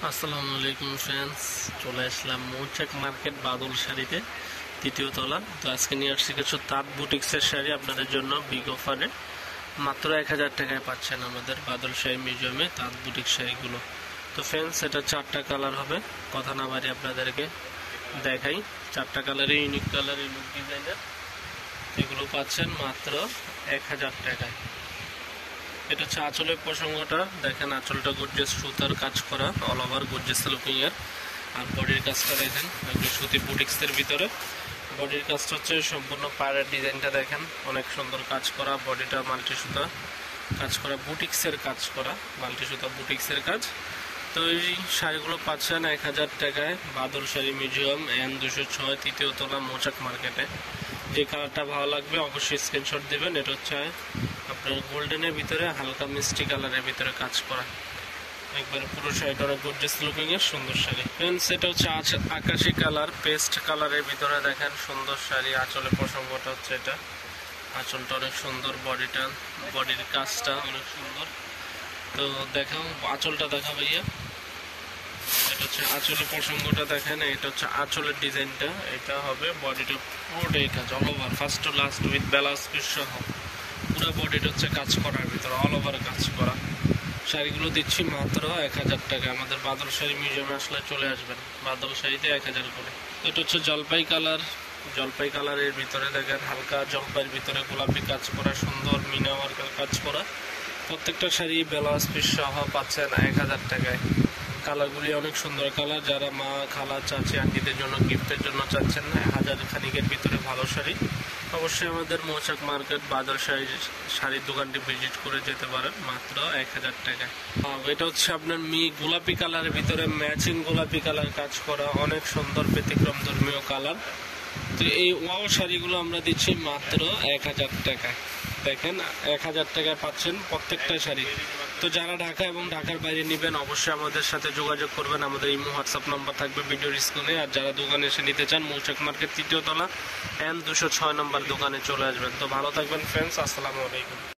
আসসালামু আলাইকুম ফ্রেন্ডস, চলে আসলাম মৌচাক মার্কেট বাদল শাড়িতে তৃতীয় তলা। তো আজকে নিয়ে আসছি কিছু তাঁত বুটিক্সের শাড়ি আপনাদের জন্য বিগ অফারে মাত্র 1000 টাকায় পাচ্ছেন আমাদের বাদল শাড়ি মিউজিয়ামে তাঁত বুটিক শাড়িগুলো। তো ফ্রেন্ডস, এটা 4টা কালার হবে, কথা না বাড়ি আপনাদেরকে দেখাই। 4টা কালারে ইউনিক কালার, ইউনিক ডিজাইনের, এগুলো পাচ্ছেন মাত্র 1000 টাকায়। এটা হচ্ছে আঁচলের প্রসঙ্গটা, দেখেন আঁচলটা গর্জিয়াস সুতার কাজ করা, অল ওভার গর্জিয়াস লুকিং এর। আর বডির কাজটা দেখেন একটু সুতি বুটিক্সের ভিতরে। বডির কাজটা হচ্ছে সম্পূর্ণ পায়ের ডিজাইনটা দেখেন অনেক সুন্দর কাজ করা, বডিটা মাল্টি সুতা কাজ করা, বুটিক্সের কাজ করা, মাল্টি সুতা বুটিক্সের কাজ। তো এই শাড়িগুলো পাচ্ছেন 1000 টাকায় বাদল শাড়ি মিউজিয়াম N 206 তৃতীয় তলা মৌচাক মার্কেটে। যে কালারটা ভালো লাগবে অবশ্যই স্ক্রিনশট দেবেন। এটা হচ্ছে আপনার গোল্ডেনের ভিতরে হালকা মিষ্টি কালারের ভিতরে কাজ করা, একবার পুরো শাড়িটা অনেক গর্জিয়াস লুকিং এর সুন্দর শাড়ি। ফ্রেন্ডস, এটা হচ্ছে আকাশি কালার, পেস্ট কালারের ভিতরে দেখেন সুন্দর শাড়ি। আঁচলের প্রসঙ্গটা হচ্ছে এটা, আঁচলটা অনেক সুন্দর, বডির কাজটা অনেক সুন্দর। তো দেখাও আঁচলটা, দেখা ভাইয়া। এটা হচ্ছে আঁচলের প্রসঙ্গটা দেখেন, এটা হচ্ছে আঁচলের ডিজাইনটা, এটা হবে বডিটা পুরোটাই কাজ, all over first to last with blouse piece সহ পুরো বডিটা হচ্ছে কাজ করার ভিতরে অল ওভার কাজ করা। শাড়িগুলো দিচ্ছি মাত্র 1000 টাকা। আমাদের বাদল শাড়ি মিউজিয়ামে আসলে চলে আসবেন, বাদল শাড়িতে 1000 করে। এটা হচ্ছে জলপাই কালার, জলপাই কালারের ভিতরে দেখেন হালকা জলপাইয়ের ভিতরে গোলাপি কাজ করা, সুন্দর মিনা ওয়ার্কের কাজ করা। প্রত্যেকটা শাড়ি ব্লাউজ পিস সহ পাচ্ছেন 1000 টাকায়। কালারগুলি অনেক সুন্দর কালার, যারা মা খালা চাচি আন্টিদের জন্য গিফটের জন্য চাচ্ছেন না 1000 খানিকের ভিতরে ভালো শাড়ি, অবশ্যই আমাদের মৌচাক মার্কেট বাদল শাড়ির দোকানটি ভিজিট করে যেতে পারেন মাত্র 1000 টাকায়। এটা হচ্ছে আপনার গোলাপি কালারের ভিতরে ম্যাচিং গোলাপি কালার কাজ করা, অনেক সুন্দর ব্যতিক্রম ধর্মীয় কালার। তো এই ওয়াও শাড়িগুলো আমরা দিচ্ছি মাত্র 1000 টাকায়। দেখেন 1000 টাকায় পাচ্ছেন প্রত্যেকটা শাড়ি। তো যারা ঢাকা এবং ঢাকার বাইরে নেবেন অবশ্যই আমাদের সাথে যোগাযোগ করবেন, আমাদের ইমো হোয়াটসঅ্যাপ নাম্বার থাকবে ভিডিওর স্ক্রিনে। আর যারা দোকানে এসে নিতে চান মৌচাক মার্কেট তৃতীয় তলা N 206 নম্বর দোকানে চলে আসবেন। তো ভালো থাকবেন ফ্রেন্ডস, আসসালামু আলাইকুম।